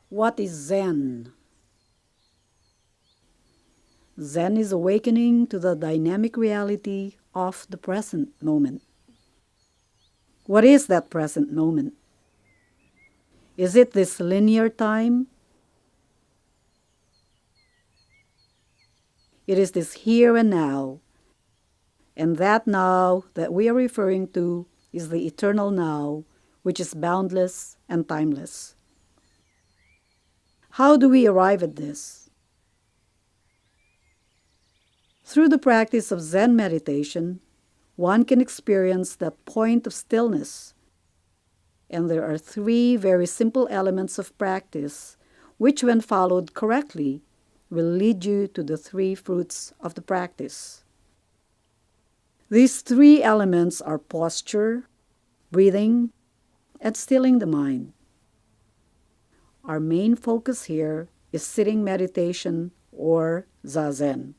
What is Zen? Zen is awakening to the dynamic reality of the present moment. What is that present moment? Is it this linear time? It is this here and now. And that now that we are referring to is the eternal now, which is boundless and timeless. How do we arrive at this? Through the practice of Zen meditation, one can experience that point of stillness. And there are three very simple elements of practice, which when followed correctly, will lead you to the three fruits of the practice. These three elements are posture, breathing, and stilling the mind. Our main focus here is sitting meditation or zazen.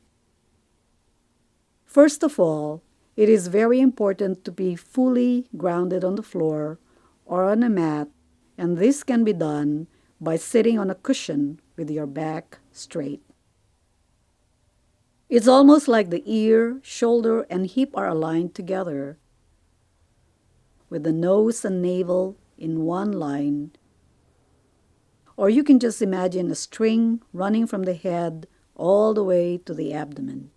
First of all, it is very important to be fully grounded on the floor or on a mat, and this can be done by sitting on a cushion with your back straight. It's almost like the ear, shoulder, and hip are aligned together, with the nose and navel in one line. Or you can just imagine a string running from the head all the way to the abdomen.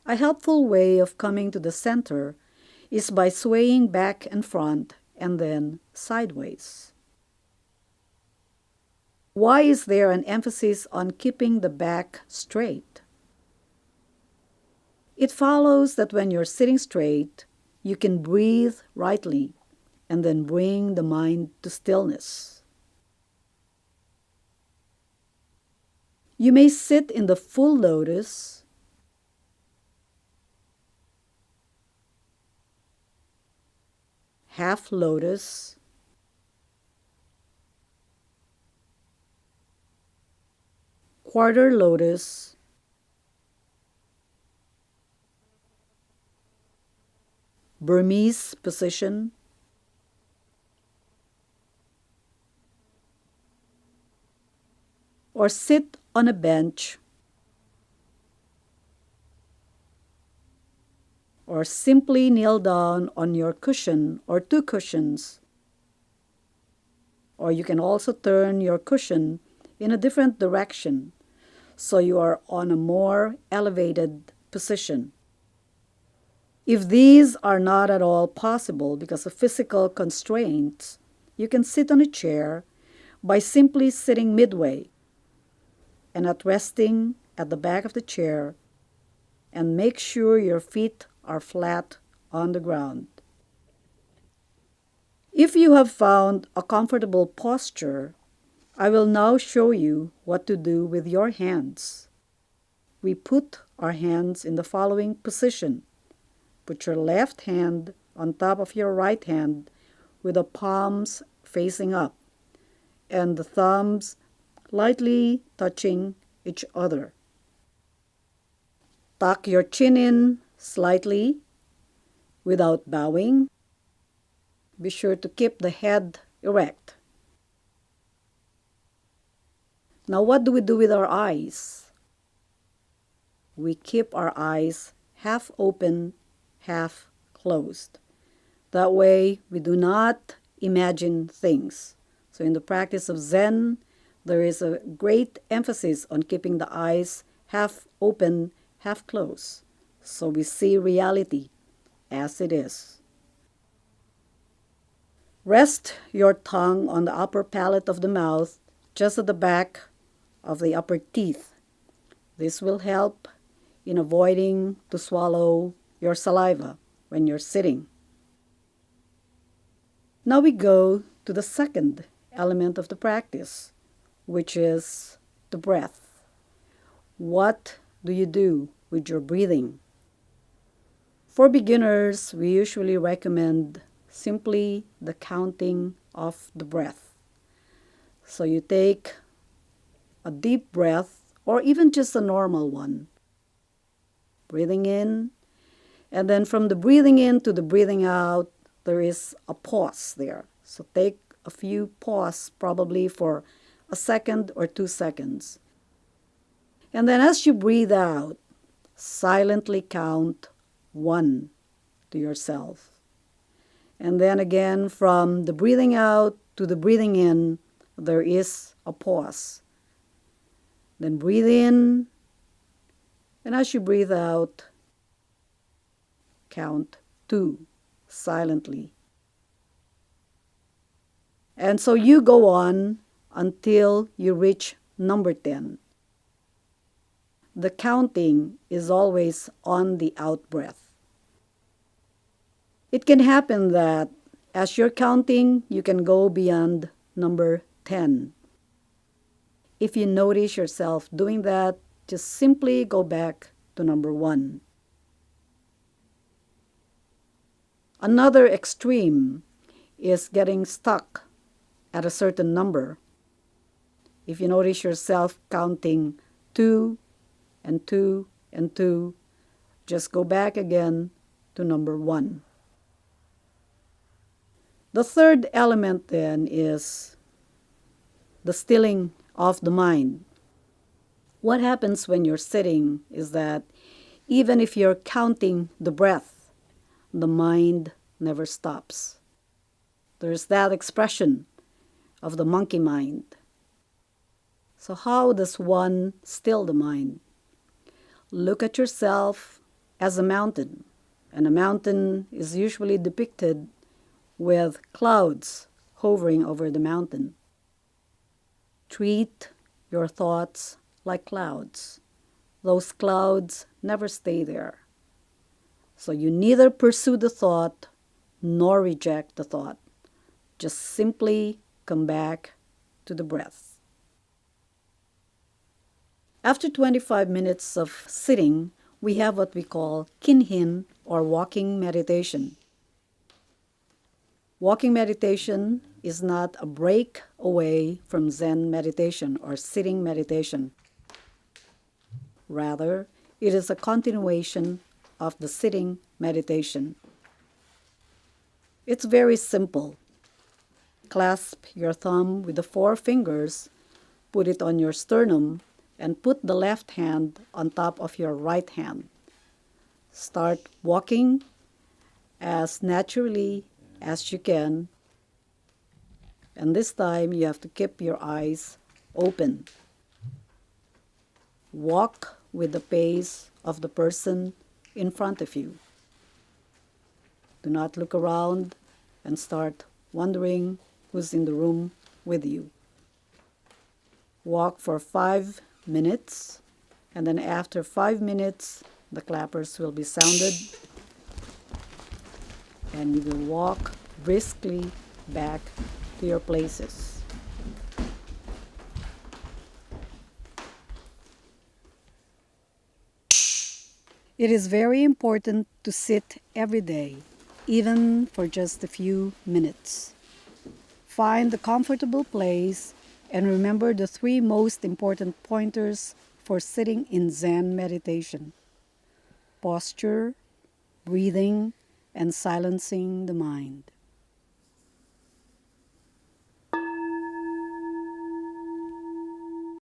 A helpful way of coming to the center is by swaying back and front and then sideways. Why is there an emphasis on keeping the back straight? It follows that when you're sitting straight, you can breathe rightly and then bring the mind to stillness. You may sit in the full lotus, half lotus, quarter lotus, Burmese position, or sit on a bench, or simply kneel down on your cushion or two cushions. Or you can also turn your cushion in a different direction, so you are on a more elevated position. If these are not at all possible because of physical constraints, you can sit on a chair by simply sitting midway and at resting at the back of the chair, and make sure your feet are flat on the ground. If you have found a comfortable posture, I will now show you what to do with your hands. We put our hands in the following position. Put your left hand on top of your right hand with the palms facing up and the thumbs lightly touching each other. Tuck your chin in slightly without bowing. Be sure to keep the head erect. Now, what do we do with our eyes? We keep our eyes half open, half closed. That way, we do not imagine things. So in the practice of Zen, there is a great emphasis on keeping the eyes half open, half closed, so we see reality as it is. Rest your tongue on the upper palate of the mouth, just at the back of the upper teeth. This will help in avoiding to swallow your saliva when you're sitting. Now we go to the second element of the practice, which is the breath. What do you do with your breathing? For beginners, we usually recommend simply the counting of the breath. So you take a deep breath, or even just a normal one, breathing in, and then from the breathing in to the breathing out, there is a pause there. So take a few pause, probably for a second or 2 seconds. And then as you breathe out, silently count 1 to yourself. And then again, from the breathing out to the breathing in, there is a pause. Then breathe in, and as you breathe out, count 2 silently. And so you go on until you reach number 10. The counting is always on the out breath. It can happen that as you're counting, you can go beyond number 10. If you notice yourself doing that, just simply go back to number 1. Another extreme is getting stuck at a certain number. If you notice yourself counting 2 and 2 and 2, just go back again to number 1. The third element then is the stilling of the mind. What happens when you're sitting is that even if you're counting the breath, the mind never stops. There's that expression of the monkey mind. So how does one still the mind? Look at yourself as a mountain, and a mountain is usually depicted with clouds hovering over the mountain. Treat your thoughts like clouds. Those clouds never stay there. So you neither pursue the thought nor reject the thought. Just simply come back to the breath. After 25 minutes of sitting, we have what we call kinhin, or walking meditation. Walking meditation is not a break away from Zen meditation or sitting meditation. Rather, it is a continuation of the sitting meditation. It's very simple. Clasp your thumb with the 4 fingers, put it on your sternum, and put the left hand on top of your right hand. Start walking as naturally as you can, and this time you have to keep your eyes open. Walk with the pace of the person in front of you. Do not look around and start wondering who's in the room with you. Walk for 5 minutes, and then after 5 minutes, the clappers will be sounded, and you will walk briskly back to your places. It is very important to sit every day, even for just a few minutes. Find a comfortable place and remember the 3 most important pointers for sitting in Zen meditation: posture, breathing, and silencing the mind.